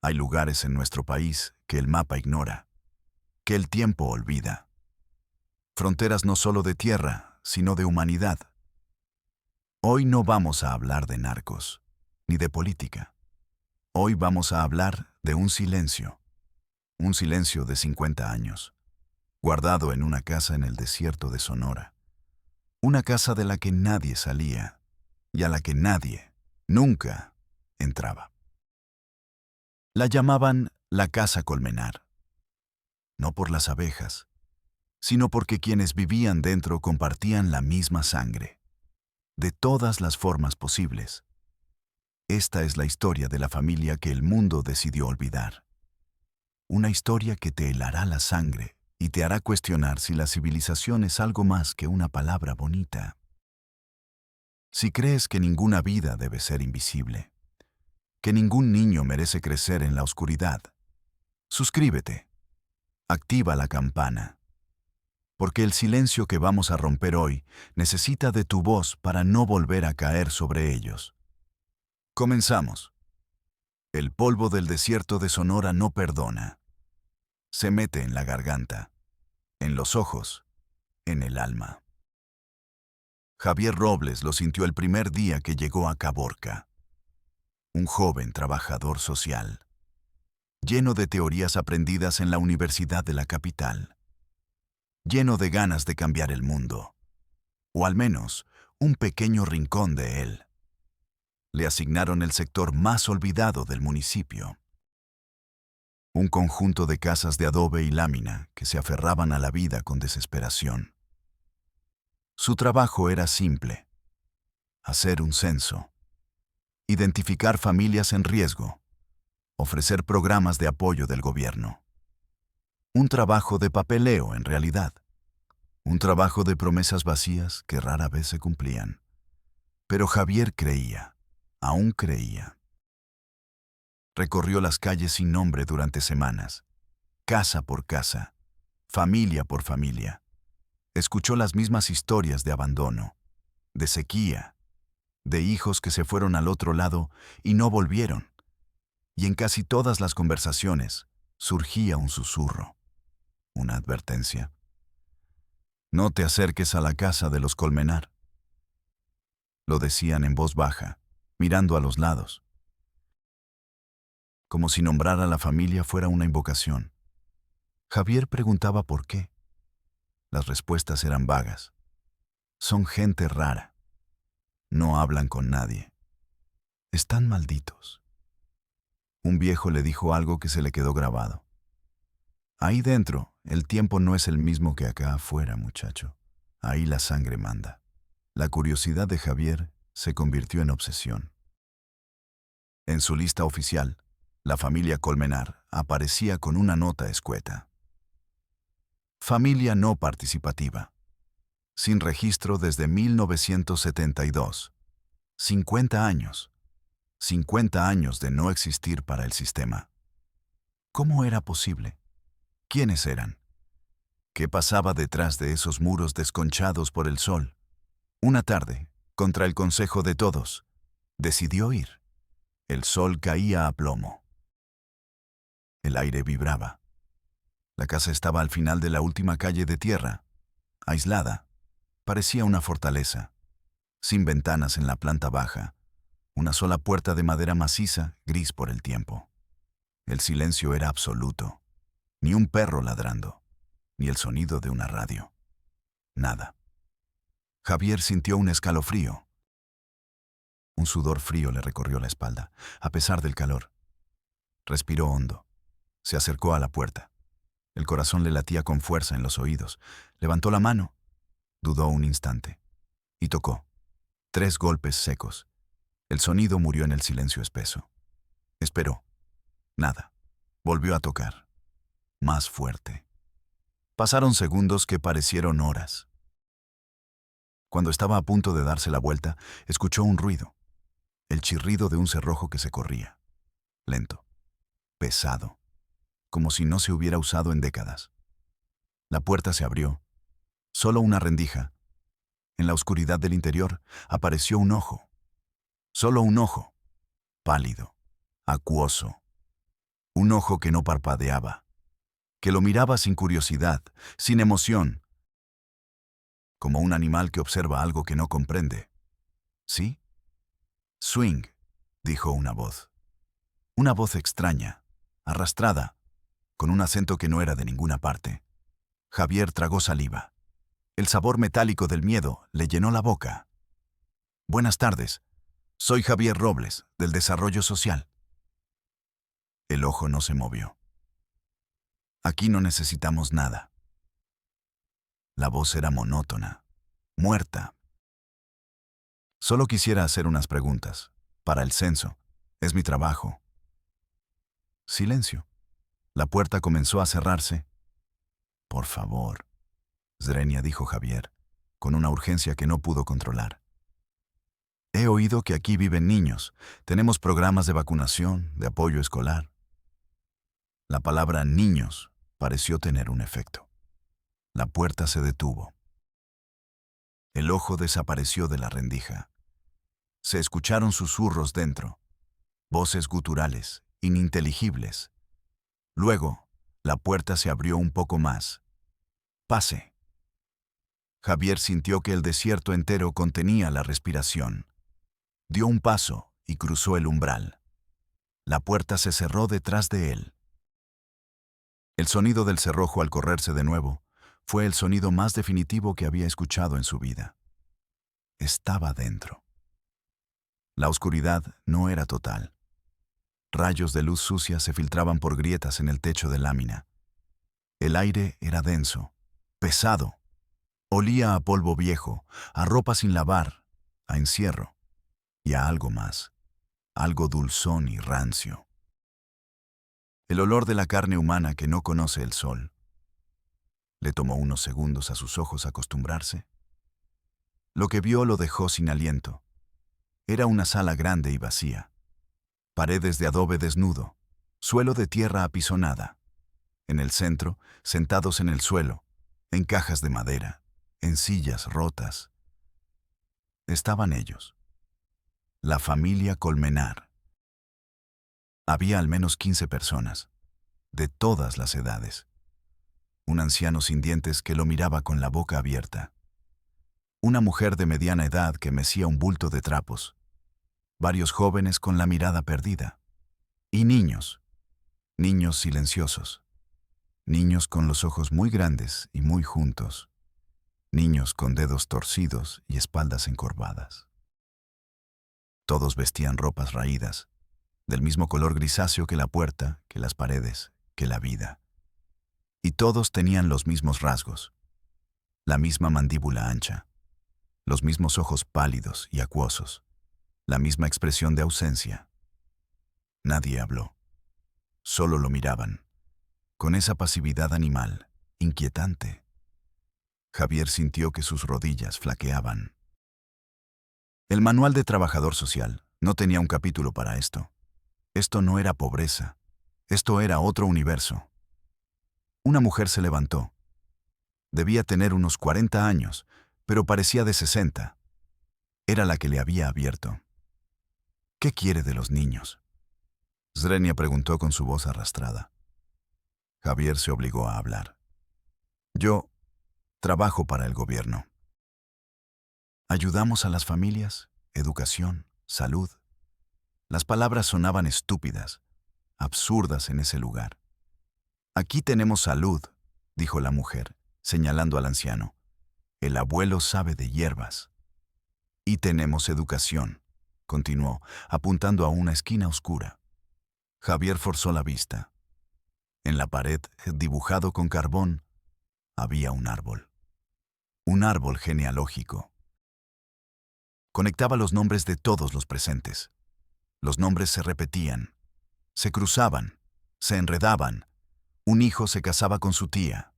Hay lugares en nuestro país que el mapa ignora, que el tiempo olvida. Fronteras no solo de tierra, sino de humanidad. Hoy no vamos a hablar de narcos, ni de política. Hoy vamos a hablar de un silencio de 50 años, guardado en una casa en el desierto de Sonora. Una casa de la que nadie salía y a la que nadie, nunca, entraba. La llamaban la Casa Colmenar, no por las abejas, sino porque quienes vivían dentro compartían la misma sangre, de todas las formas posibles. Esta es la historia de la familia que el mundo decidió olvidar. Una historia que te helará la sangre y te hará cuestionar si la civilización es algo más que una palabra bonita. Si crees que ninguna vida debe ser invisible, que ningún niño merece crecer en la oscuridad, suscríbete, activa la campana, porque el silencio que vamos a romper hoy necesita de tu voz para no volver a caer sobre ellos. Comenzamos. El polvo del desierto de Sonora no perdona. Se mete en la garganta, en los ojos, en el alma. Javier Robles lo sintió el primer día que llegó a Caborca. Un joven trabajador social, lleno de teorías aprendidas en la Universidad de la capital, lleno de ganas de cambiar el mundo, o al menos un pequeño rincón de él. Le asignaron el sector más olvidado del municipio. Un conjunto de casas de adobe y lámina que se aferraban a la vida con desesperación. Su trabajo era simple: hacer un censo, identificar familias en riesgo, ofrecer programas de apoyo del gobierno. Un trabajo de papeleo, en realidad. Un trabajo de promesas vacías que rara vez se cumplían. Pero Javier creía, aún creía. Recorrió las calles sin nombre durante semanas, casa por casa, familia por familia. Escuchó las mismas historias de abandono, de sequía, de hijos que se fueron al otro lado y no volvieron. Y en casi todas las conversaciones surgía un susurro, una advertencia. No te acerques a la casa de los Colmenar. Lo decían en voz baja, mirando a los lados, como si nombrar a la familia fuera una invocación. Javier preguntaba por qué. Las respuestas eran vagas. Son gente rara. No hablan con nadie. Están malditos. Un viejo le dijo algo que se le quedó grabado. Ahí dentro, el tiempo no es el mismo que acá afuera, muchacho. Ahí la sangre manda. La curiosidad de Javier se convirtió en obsesión. En su lista oficial, la familia Colmenar aparecía con una nota escueta. Familia no participativa. Sin registro desde 1972. 50 años. 50 años de no existir para el sistema. ¿Cómo era posible? ¿Quiénes eran? ¿Qué pasaba detrás de esos muros desconchados por el sol? Una tarde, contra el consejo de todos, decidió ir. El sol caía a plomo. El aire vibraba. La casa estaba al final de la última calle de tierra, aislada. Parecía una fortaleza, sin ventanas en la planta baja, una sola puerta de madera maciza, gris por el tiempo. El silencio era absoluto. Ni un perro ladrando, ni el sonido de una radio. Nada. Javier sintió un escalofrío. Un sudor frío le recorrió la espalda, a pesar del calor. Respiró hondo. Se acercó a la puerta. El corazón le latía con fuerza en los oídos. Levantó la mano. Dudó un instante. Y tocó. 3 golpes secos. El sonido murió en el silencio espeso. Esperó. Nada. Volvió a tocar. Más fuerte. Pasaron segundos que parecieron horas. Cuando estaba a punto de darse la vuelta, escuchó un ruido. El chirrido de un cerrojo que se corría. Lento. Pesado. Como si no se hubiera usado en décadas. La puerta se abrió. Solo una rendija. En la oscuridad del interior apareció un ojo. Solo un ojo. Pálido. Acuoso. Un ojo que no parpadeaba, que lo miraba sin curiosidad, sin emoción, como un animal que observa algo que no comprende. ¿Sí? Swing, dijo una voz. Una voz extraña, arrastrada, con un acento que no era de ninguna parte. Javier tragó saliva. El sabor metálico del miedo le llenó la boca. Buenas tardes. Soy Javier Robles, del Desarrollo Social. El ojo no se movió. Aquí no necesitamos nada. La voz era monótona, muerta. Solo quisiera hacer unas preguntas. Para el censo. Es mi trabajo. Silencio. La puerta comenzó a cerrarse. Por favor, Zrenia, dijo Javier, con una urgencia que no pudo controlar. He oído que aquí viven niños. Tenemos programas de vacunación, de apoyo escolar. La palabra niños pareció tener un efecto. La puerta se detuvo. El ojo desapareció de la rendija. Se escucharon susurros dentro, voces guturales, ininteligibles. Luego, la puerta se abrió un poco más. Pase. Javier sintió que el desierto entero contenía la respiración. Dio un paso y cruzó el umbral. La puerta se cerró detrás de él. El sonido del cerrojo al correrse de nuevo fue el sonido más definitivo que había escuchado en su vida. Estaba dentro. La oscuridad no era total. Rayos de luz sucia se filtraban por grietas en el techo de lámina. El aire era denso, pesado. Olía a polvo viejo, a ropa sin lavar, a encierro y a algo más, algo dulzón y rancio. El olor de la carne humana que no conoce el sol. Le tomó unos segundos a sus ojos acostumbrarse. Lo que vio lo dejó sin aliento. Era una sala grande y vacía. Paredes de adobe desnudo, suelo de tierra apisonada. En el centro, sentados en el suelo, en cajas de madera, en sillas rotas, estaban ellos. La familia Colmenar. Había al menos 15 personas, de todas las edades. Un anciano sin dientes que lo miraba con la boca abierta. Una mujer de mediana edad que mecía un bulto de trapos. Varios jóvenes con la mirada perdida. Y niños. Niños silenciosos. Niños con los ojos muy grandes y muy juntos. Niños con dedos torcidos y espaldas encorvadas. Todos vestían ropas raídas, del mismo color grisáceo que la puerta, que las paredes, que la vida. Y todos tenían los mismos rasgos, la misma mandíbula ancha, los mismos ojos pálidos y acuosos, la misma expresión de ausencia. Nadie habló, solo lo miraban, con esa pasividad animal, inquietante. Javier sintió que sus rodillas flaqueaban. El manual de trabajador social no tenía un capítulo para esto. Esto no era pobreza, esto era otro universo. Una mujer se levantó. Debía tener unos 40 años, pero parecía de 60. Era la que le había abierto. ¿Qué quiere de los niños? Zrenia preguntó con su voz arrastrada. Javier se obligó a hablar. Yo trabajo para el gobierno. Ayudamos a las familias, educación, salud. Las palabras sonaban estúpidas, absurdas en ese lugar. Aquí tenemos salud, dijo la mujer, señalando al anciano. El abuelo sabe de hierbas. Y tenemos educación, continuó, apuntando a una esquina oscura. Javier forzó la vista. En la pared, dibujado con carbón, había un árbol. Un árbol genealógico. Conectaba los nombres de todos los presentes. Los nombres se repetían, se cruzaban, se enredaban. Un hijo se casaba con su tía.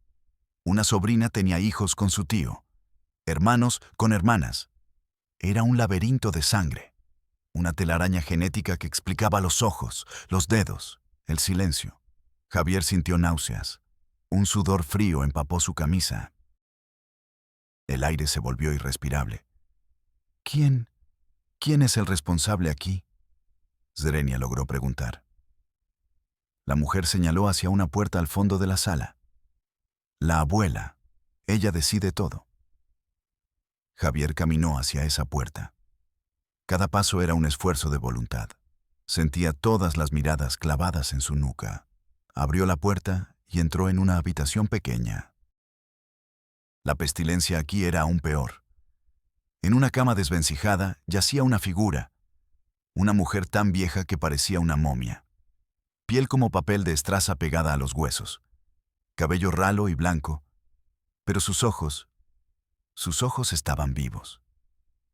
Una sobrina tenía hijos con su tío. Hermanos con hermanas. Era un laberinto de sangre. Una telaraña genética que explicaba los ojos, los dedos, el silencio. Javier sintió náuseas. Un sudor frío empapó su camisa. El aire se volvió irrespirable. ¿Quién es el responsable aquí? Zrenia logró preguntar. La mujer señaló hacia una puerta al fondo de la sala. La abuela, ella decide todo. Javier caminó hacia esa puerta. Cada paso era un esfuerzo de voluntad. Sentía todas las miradas clavadas en su nuca. Abrió la puerta y entró en una habitación pequeña. La pestilencia aquí era aún peor. En una cama desvencijada yacía una figura, una mujer tan vieja que parecía una momia. Piel como papel de estraza pegada a los huesos, cabello ralo y blanco, pero sus ojos estaban vivos,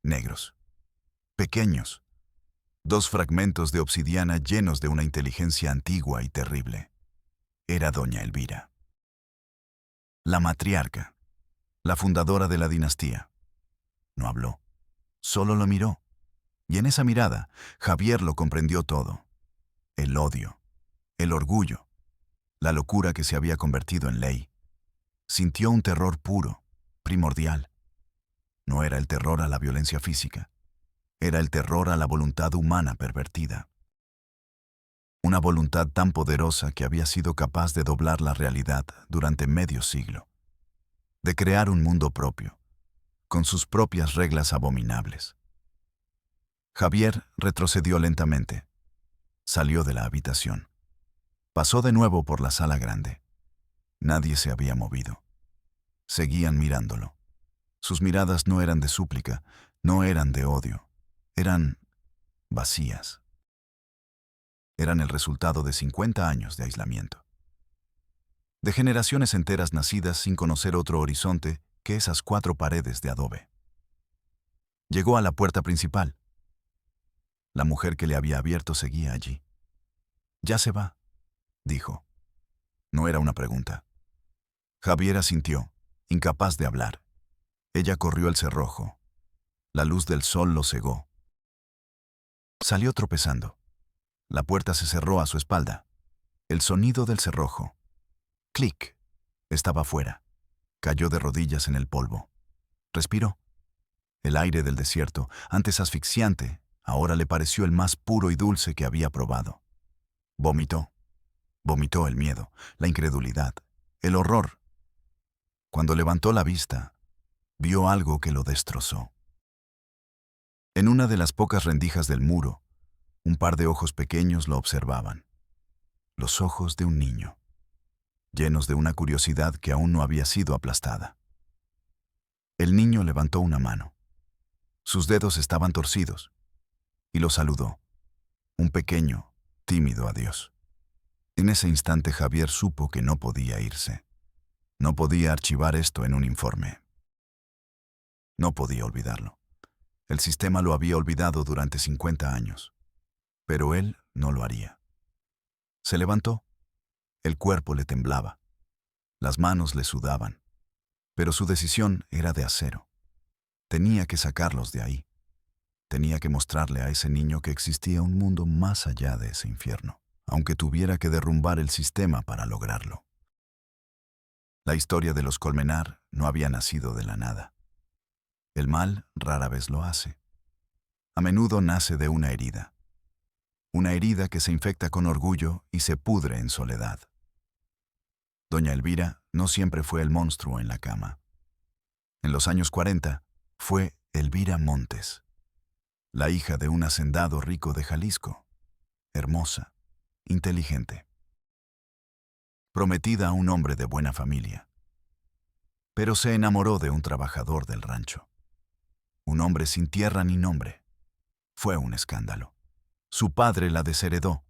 negros, pequeños, dos fragmentos de obsidiana llenos de una inteligencia antigua y terrible. Era doña Elvira, la matriarca, la fundadora de la dinastía. No habló, solo lo miró, y en esa mirada Javier lo comprendió todo. El odio, el orgullo, la locura que se había convertido en ley. Sintió un terror puro, primordial. No era el terror a la violencia física, era el terror a la voluntad humana pervertida. Una voluntad tan poderosa que había sido capaz de doblar la realidad durante medio siglo, de crear un mundo propio, con sus propias reglas abominables. Javier retrocedió lentamente. Salió de la habitación. Pasó de nuevo por la sala grande. Nadie se había movido. Seguían mirándolo. Sus miradas no eran de súplica, no eran de odio. Eran vacías. Eran el resultado de 50 años de aislamiento. De generaciones enteras nacidas sin conocer otro horizonte que esas 4 paredes de adobe. Llegó a la puerta principal. La mujer que le había abierto seguía allí. «Ya se va», dijo. No era una pregunta. Javier asintió, incapaz de hablar. Ella corrió el cerrojo. La luz del sol lo cegó. Salió tropezando. La puerta se cerró a su espalda. El sonido del cerrojo. Clic. Estaba fuera. Cayó de rodillas en el polvo. Respiró. El aire del desierto, antes asfixiante, ahora le pareció el más puro y dulce que había probado. Vomitó. Vomitó el miedo, la incredulidad, el horror. Cuando levantó la vista, vio algo que lo destrozó. En una de las pocas rendijas del muro, un par de ojos pequeños lo observaban. Los ojos de un niño, llenos de una curiosidad que aún no había sido aplastada. El niño levantó una mano. Sus dedos estaban torcidos, y lo saludó. Un pequeño, tímido adiós. En ese instante Javier supo que no podía irse. No podía archivar esto en un informe. No podía olvidarlo. El sistema lo había olvidado durante 50 años. Pero él no lo haría. Se levantó. El cuerpo le temblaba. Las manos le sudaban. Pero su decisión era de acero. Tenía que sacarlos de ahí. Tenía que mostrarle a ese niño que existía un mundo más allá de ese infierno, aunque tuviera que derrumbar el sistema para lograrlo. La historia de los Colmenar no había nacido de la nada. El mal rara vez lo hace. A menudo nace de una herida. Una herida que se infecta con orgullo y se pudre en soledad. Doña Elvira no siempre fue el monstruo en la cama. En los años 40 fue Elvira Montes, la hija de un hacendado rico de Jalisco, hermosa, inteligente, prometida a un hombre de buena familia. Pero se enamoró de un trabajador del rancho, un hombre sin tierra ni nombre. Fue un escándalo. Su padre la desheredó,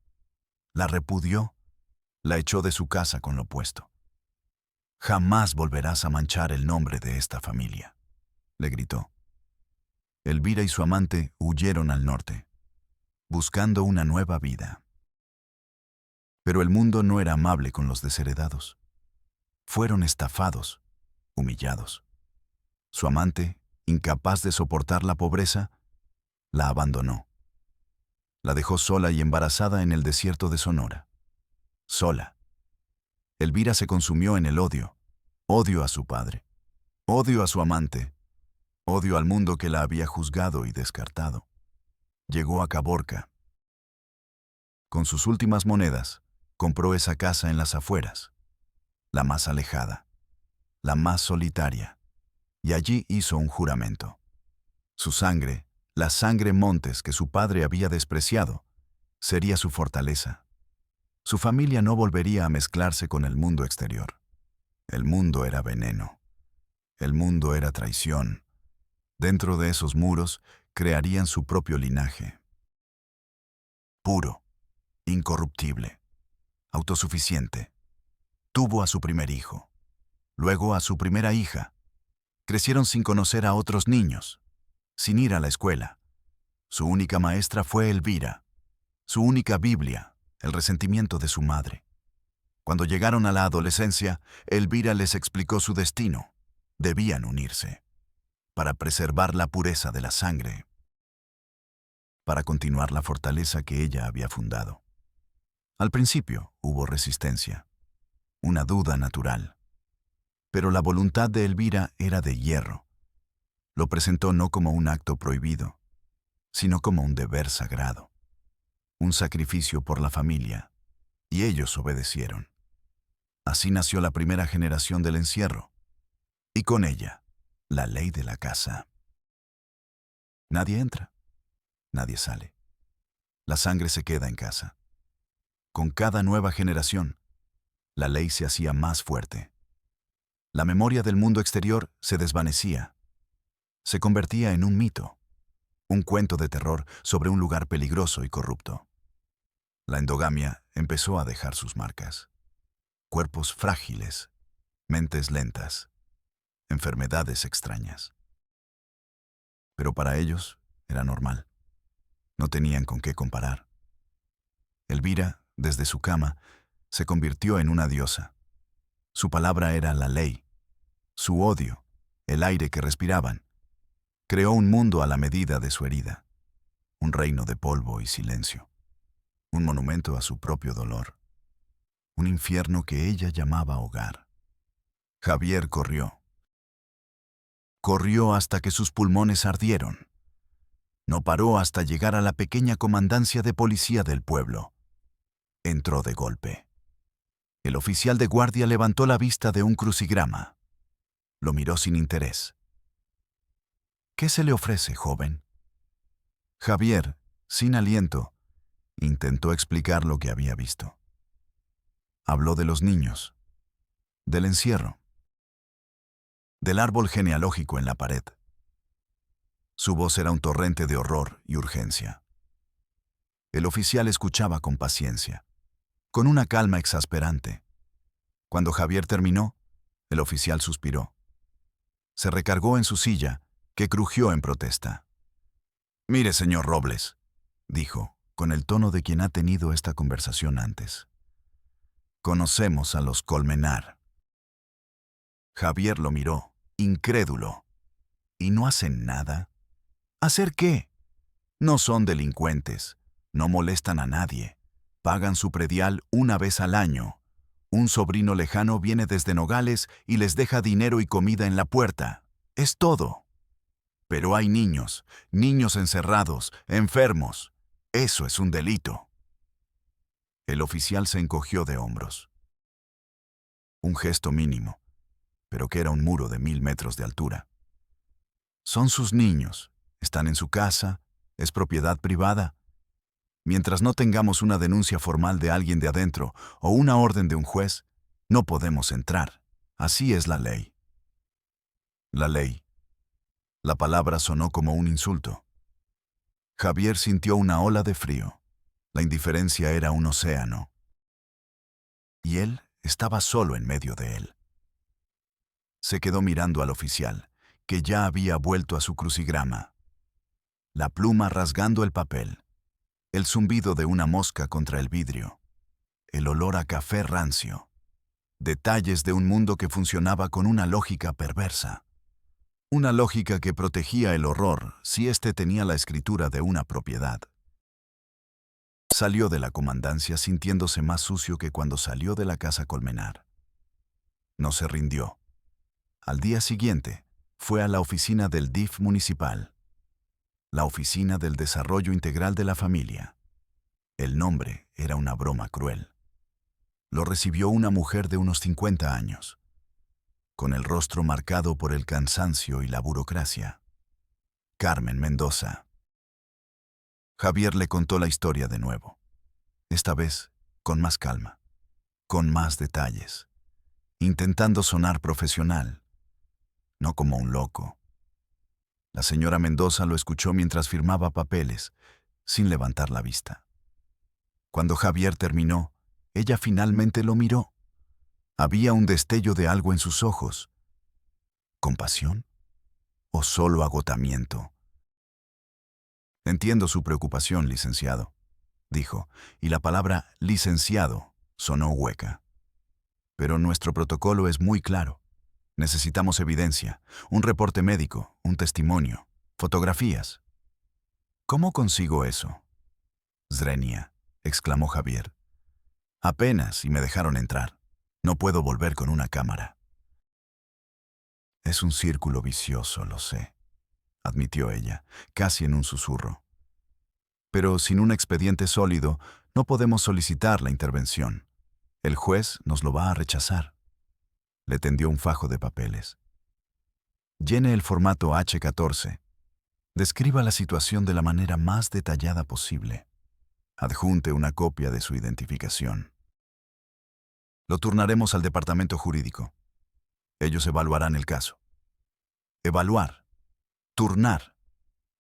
la repudió, la echó de su casa con lo puesto. «Jamás volverás a manchar el nombre de esta familia», le gritó. Elvira y su amante huyeron al norte, buscando una nueva vida. Pero el mundo no era amable con los desheredados. Fueron estafados, humillados. Su amante, incapaz de soportar la pobreza, la abandonó. La dejó sola y embarazada en el desierto de Sonora. Sola. Elvira se consumió en el odio. Odio a su padre. Odio a su amante. Odio al mundo que la había juzgado y descartado. Llegó a Caborca. Con sus últimas monedas, Compró esa casa en las afueras, la más alejada, la más solitaria, y allí hizo un juramento. Su sangre, la sangre Montes que su padre había despreciado, sería su fortaleza. Su familia no volvería a mezclarse con el mundo exterior. El mundo era veneno. El mundo era traición. Dentro de esos muros crearían su propio linaje. Puro, incorruptible, autosuficiente. Tuvo a su primer hijo, luego a su primera hija. Crecieron sin conocer a otros niños, sin ir a la escuela. Su única maestra fue Elvira. Su única Biblia, el resentimiento de su madre. Cuando llegaron a la adolescencia, Elvira les explicó su destino. Debían unirse, para preservar la pureza de la sangre, para continuar la fortaleza que ella había fundado. Al principio hubo resistencia, una duda natural. Pero la voluntad de Elvira era de hierro. Lo presentó no como un acto prohibido, sino como un deber sagrado, un sacrificio por la familia, y ellos obedecieron. Así nació la primera generación del encierro, y con ella, la ley de la casa. Nadie entra, nadie sale. La sangre se queda en casa. Con cada nueva generación, la ley se hacía más fuerte. La memoria del mundo exterior se desvanecía. Se convertía en un mito, un cuento de terror sobre un lugar peligroso y corrupto. La endogamia empezó a dejar sus marcas. Cuerpos frágiles, mentes lentas, enfermedades extrañas. Pero para ellos era normal. No tenían con qué comparar. Elvira, desde su cama, se convirtió en una diosa. Su palabra era la ley. Su odio, el aire que respiraban. Creó un mundo a la medida de su herida. Un reino de polvo y silencio. Un monumento a su propio dolor. Un infierno que ella llamaba hogar. Javier corrió. Corrió hasta que sus pulmones ardieron. No paró hasta llegar a la pequeña comandancia de policía del pueblo. Entró de golpe. El oficial de guardia levantó la vista de un crucigrama. Lo miró sin interés. ¿Qué se le ofrece, joven? Javier, sin aliento, intentó explicar lo que había visto. Habló de los niños, del encierro, del árbol genealógico en la pared. Su voz era un torrente de horror y urgencia. El oficial escuchaba con paciencia, con una calma exasperante. Cuando Javier terminó, el oficial suspiró. Se recargó en su silla, que crujió en protesta. «Mire, señor Robles», dijo, con el tono de quien ha tenido esta conversación antes. «Conocemos a los Colmenar». Javier lo miró, incrédulo. ¿Y no hacen nada? ¿Hacer qué? No son delincuentes, no molestan a nadie, pagan su predial una vez al año. Un sobrino lejano viene desde Nogales y les deja dinero y comida en la puerta. Es todo. Pero hay niños, niños encerrados, enfermos. Eso es un delito. El oficial se encogió de hombros. Un gesto mínimo, pero que era un muro de 1000 metros de altura. Son sus niños, están en su casa, es propiedad privada. Mientras no tengamos una denuncia formal de alguien de adentro o una orden de un juez, no podemos entrar. Así es la ley. La ley. La palabra sonó como un insulto. Javier sintió una ola de frío. La indiferencia era un océano. Y él estaba solo en medio de él. Se quedó mirando al oficial, que ya había vuelto a su crucigrama. La pluma rasgando el papel. El zumbido de una mosca contra el vidrio. El olor a café rancio. Detalles de un mundo que funcionaba con una lógica perversa. Una lógica que protegía el horror si éste tenía la escritura de una propiedad. Salió de la comandancia sintiéndose más sucio que cuando salió de la casa Colmenar. No se rindió. Al día siguiente, fue a la oficina del DIF municipal. La Oficina del Desarrollo Integral de la Familia. El nombre era una broma cruel. Lo recibió una mujer de unos 50 años, con el rostro marcado por el cansancio y la burocracia. Carmen Mendoza. Javier le contó la historia de nuevo, esta vez con más calma, con más detalles, intentando sonar profesional, no como un loco. La señora Mendoza lo escuchó mientras firmaba papeles, sin levantar la vista. Cuando Javier terminó, ella finalmente lo miró. Había un destello de algo en sus ojos. ¿Compasión o solo agotamiento? Entiendo su preocupación, licenciado, dijo, y la palabra licenciado sonó hueca. Pero nuestro protocolo es muy claro. Necesitamos evidencia, un reporte médico, un testimonio, fotografías. ¿Cómo consigo eso? Zrenia, exclamó Javier. Apenas y me dejaron entrar. No puedo volver con una cámara. Es un círculo vicioso, lo sé, admitió ella, casi en un susurro. Pero sin un expediente sólido, no podemos solicitar la intervención. El juez nos lo va a rechazar. Le tendió un fajo de papeles. Llene el formato H14. Describa la situación de la manera más detallada posible. Adjunte una copia de su identificación. Lo turnaremos al departamento jurídico. Ellos evaluarán el caso. Evaluar. Turnar.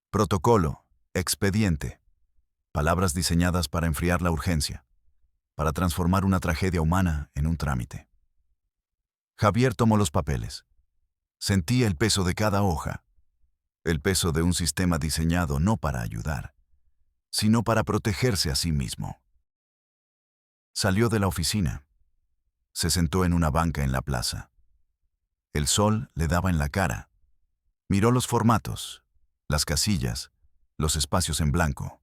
Protocolo. Expediente. Palabras diseñadas para enfriar la urgencia, para transformar una tragedia humana en un trámite. Javier tomó los papeles. Sentía el peso de cada hoja, el peso de un sistema diseñado no para ayudar, sino para protegerse a sí mismo. Salió de la oficina. Se sentó en una banca en la plaza. El sol le daba en la cara. Miró los formatos, las casillas, los espacios en blanco.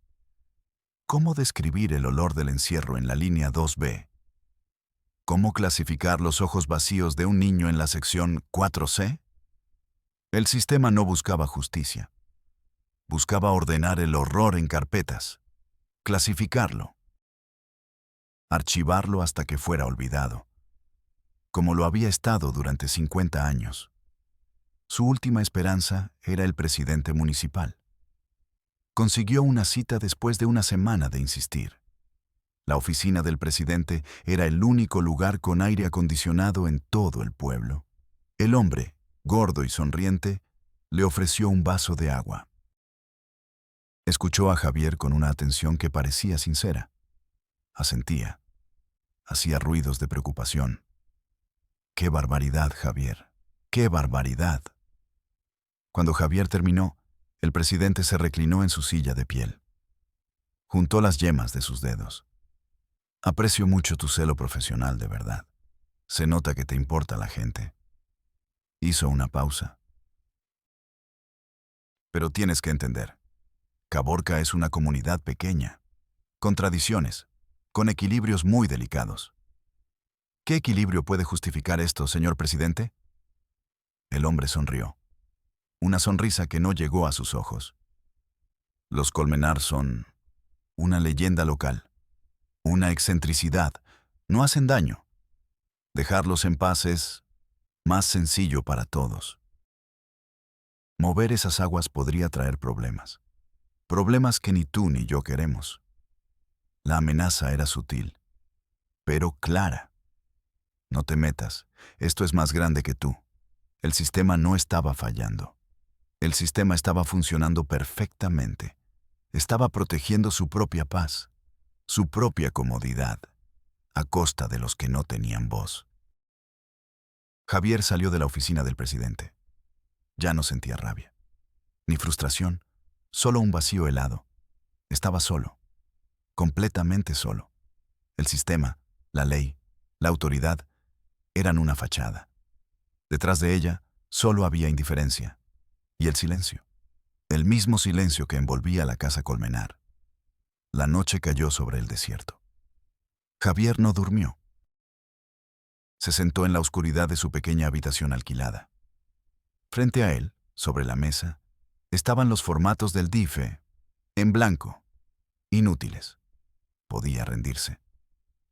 ¿Cómo describir el olor del encierro en la línea 2B? ¿Cómo clasificar los ojos vacíos de un niño en la sección 4C? El sistema no buscaba justicia. Buscaba ordenar el horror en carpetas, clasificarlo, archivarlo hasta que fuera olvidado, como lo había estado durante 50 años. Su última esperanza era el presidente municipal. Consiguió una cita después de una semana de insistir. La oficina del presidente era el único lugar con aire acondicionado en todo el pueblo. El hombre, gordo y sonriente, le ofreció un vaso de agua. Escuchó a Javier con una atención que parecía sincera. Asentía. Hacía ruidos de preocupación. ¡Qué barbaridad, Javier! ¡Qué barbaridad! Cuando Javier terminó, el presidente se reclinó en su silla de piel. Juntó las yemas de sus dedos. Aprecio mucho tu celo profesional, de verdad. Se nota que te importa la gente. Hizo una pausa. Pero tienes que entender. Caborca es una comunidad pequeña, con tradiciones, con equilibrios muy delicados. ¿Qué equilibrio puede justificar esto, señor presidente? El hombre sonrió. Una sonrisa que no llegó a sus ojos. Los Colmenar son una leyenda local. Una excentricidad. No hacen daño. Dejarlos en paz es más sencillo para todos. Mover esas aguas podría traer problemas. Problemas que ni tú ni yo queremos. La amenaza era sutil, pero clara. No te metas. Esto es más grande que tú. El sistema no estaba fallando. El sistema estaba funcionando perfectamente. Estaba protegiendo su propia paz, su propia comodidad, a costa de los que no tenían voz. Javier salió de la oficina del presidente. Ya no sentía rabia, ni frustración, solo un vacío helado. Estaba solo, completamente solo. El sistema, la ley, la autoridad, eran una fachada. Detrás de ella, solo había indiferencia y el silencio. El mismo silencio que envolvía la casa Colmenar. La noche cayó sobre el desierto. Javier no durmió. Se sentó en la oscuridad de su pequeña habitación alquilada. Frente a él, sobre la mesa, estaban los formatos del DIFE, en blanco, inútiles. Podía rendirse.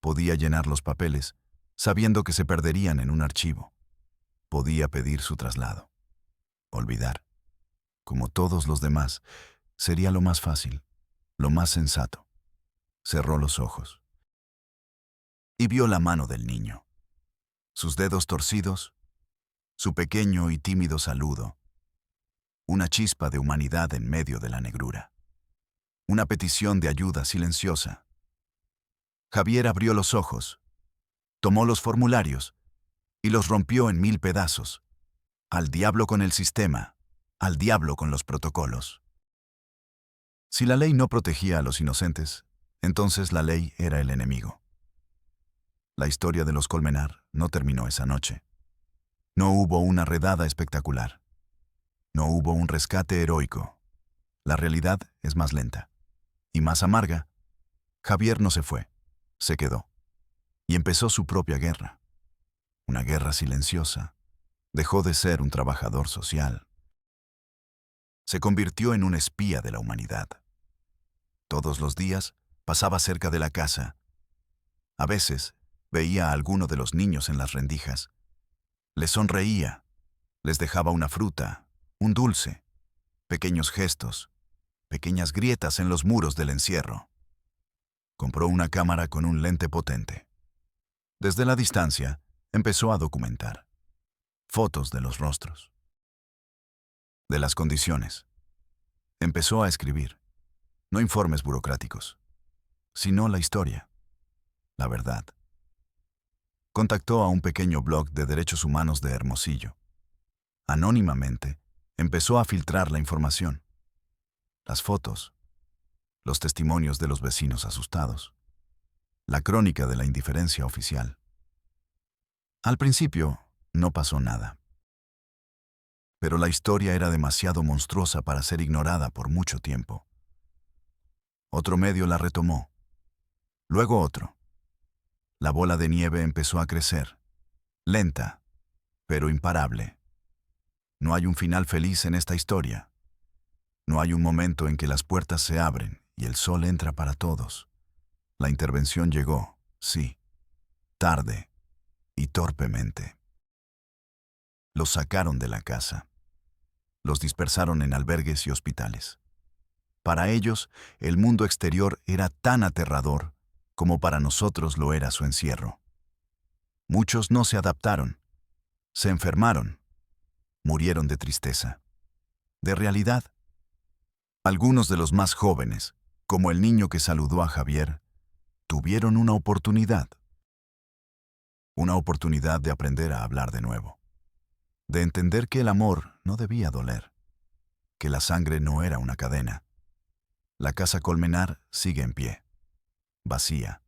Podía llenar los papeles, sabiendo que se perderían en un archivo. Podía pedir su traslado. Olvidar, como todos los demás, sería lo más fácil, lo más sensato. Cerró los ojos y vio la mano del niño, sus dedos torcidos, su pequeño y tímido saludo, una chispa de humanidad en medio de la negrura, una petición de ayuda silenciosa. Javier abrió los ojos, tomó los formularios y los rompió en 1000 pedazos. Al diablo con el sistema, al diablo con los protocolos. Si la ley no protegía a los inocentes, entonces la ley era el enemigo. La historia de los Colmenar no terminó esa noche. No hubo una redada espectacular. No hubo un rescate heroico. La realidad es más lenta y más amarga. Javier no se fue, se quedó y empezó su propia guerra. Una guerra silenciosa. Dejó de ser un trabajador social. Se convirtió en un espía de la humanidad. Todos los días pasaba cerca de la casa. A veces veía a alguno de los niños en las rendijas. Les sonreía, les dejaba una fruta, un dulce, pequeños gestos, pequeñas grietas en los muros del encierro. Compró una cámara con un lente potente. Desde la distancia, empezó a documentar. Fotos de los rostros, de las condiciones. Empezó a escribir, no informes burocráticos, sino la historia, la verdad. Contactó a un pequeño blog de derechos humanos de Hermosillo. Anónimamente, empezó a filtrar la información, las fotos, los testimonios de los vecinos asustados, la crónica de la indiferencia oficial. Al principio, no pasó nada. Pero la historia era demasiado monstruosa para ser ignorada por mucho tiempo. Otro medio la retomó. Luego otro. La bola de nieve empezó a crecer. Lenta, pero imparable. No hay un final feliz en esta historia. No hay un momento en que las puertas se abren y el sol entra para todos. La intervención llegó, sí, tarde y torpemente. Los sacaron de la casa. Los dispersaron en albergues y hospitales. Para ellos, el mundo exterior era tan aterrador como para nosotros lo era su encierro. Muchos no se adaptaron, se enfermaron, murieron de tristeza, de realidad. Algunos de los más jóvenes, como el niño que saludó a Javier, tuvieron una oportunidad de aprender a hablar de nuevo. De entender que el amor no debía doler, que la sangre no era una cadena. La casa Colmenar sigue en pie, vacía.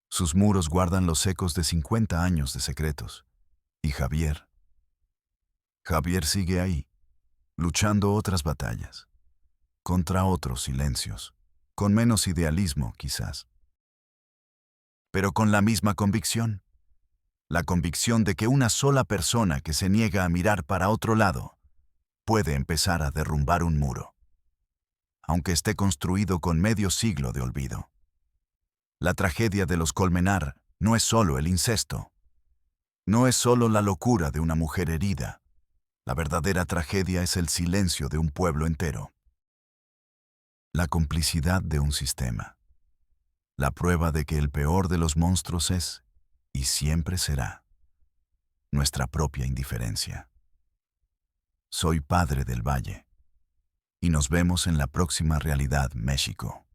Sus muros guardan los ecos de 50 años de secretos. Y Javier sigue ahí, luchando otras batallas, contra otros silencios, con menos idealismo quizás, pero con la misma convicción. La convicción de que una sola persona que se niega a mirar para otro lado puede empezar a derrumbar un muro, aunque esté construido con medio siglo de olvido. La tragedia de los Colmenar no es solo el incesto, no es solo la locura de una mujer herida. La verdadera tragedia es el silencio de un pueblo entero. La complicidad de un sistema. La prueba de que el peor de los monstruos es y siempre será nuestra propia indiferencia. Soy Padre del Valle y nos vemos en la próxima Realidad México.